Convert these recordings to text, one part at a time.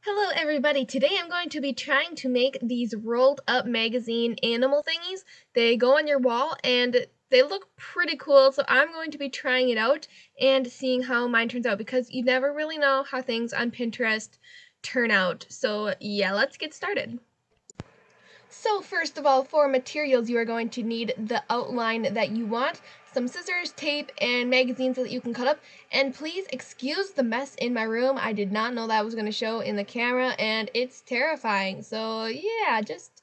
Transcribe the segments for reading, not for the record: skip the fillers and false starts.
Hello everybody, today I'm going to be trying to make these rolled up magazine animal thingies. They go on your wall and they look pretty cool, so I'm going to be trying it out and seeing how mine turns out because you never really know how things on Pinterest turn out. So yeah, let's get started. So first of all, for materials, you are going to need the outline that you want, some scissors, tape, and magazines that you can cut up. And please excuse the mess in my room. I did not know that was going to show in the camera, and it's terrifying. So yeah, just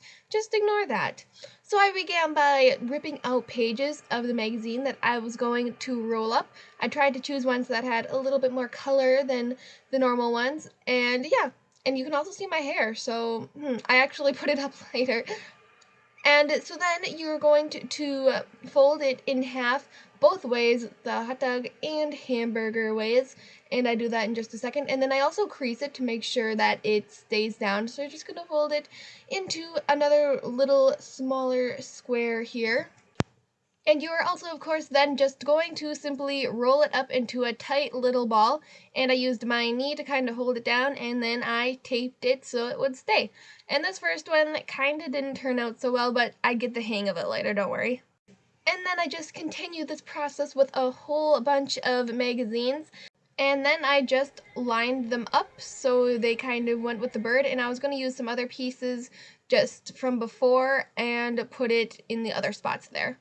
ignore that. So I began by ripping out pages of the magazine that I was going to roll up. I tried to choose ones that had a little bit more color than the normal ones, and yeah, and you can also see my hair, so I actually put it up later. And so then you're going to fold it in half both ways, the hot dog and hamburger ways, and I do that in just a second. And then I also crease it to make sure that it stays down, so you're just going to fold it into another little smaller square here. And you are also, of course, then just going to simply roll it up into a tight little ball. And I used my knee to kind of hold it down, and then I taped it so it would stay. And this first one kind of didn't turn out so well, but I get the hang of it later, don't worry. And then I just continued this process with a whole bunch of magazines. And then I just lined them up so they kind of went with the bird. And I was going to use some other pieces just from before and put it in the other spots there.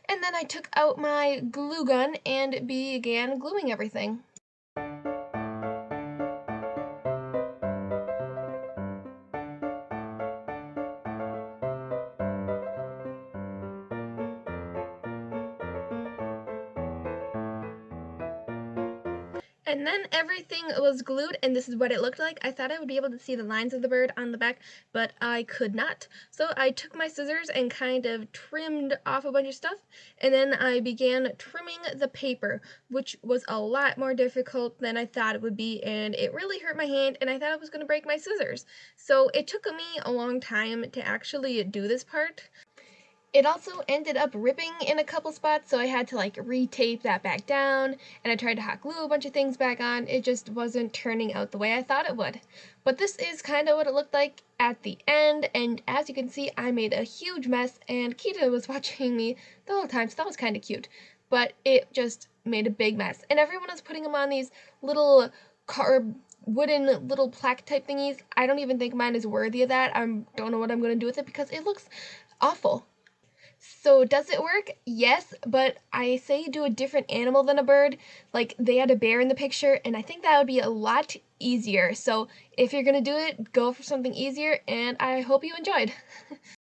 And then I took out my glue gun and began gluing everything. And then everything was glued, and this is what it looked like. I thought I would be able to see the lines of the bird on the back, but I could not. So I took my scissors and kind of trimmed off a bunch of stuff, and then I began trimming the paper, which was a lot more difficult than I thought it would be, and it really hurt my hand, and I thought I was going to break my scissors. So it took me a long time to actually do this part. It also ended up ripping in a couple spots, so I had to like retape that back down, and I tried to hot glue a bunch of things back on. It just wasn't turning out the way I thought it would. But this is kind of what it looked like at the end, and as you can see, I made a huge mess, and Kita was watching me the whole time, so that was kind of cute. But it just made a big mess, and everyone was putting them on these little wooden little plaque type thingies. I don't even think mine is worthy of that. I don't know what I'm going to do with it because it looks awful. So does it work? Yes, but I say do a different animal than a bird. Like they had a bear in the picture, and I think that would be a lot easier. So if you're gonna do it, go for something easier, and I hope you enjoyed.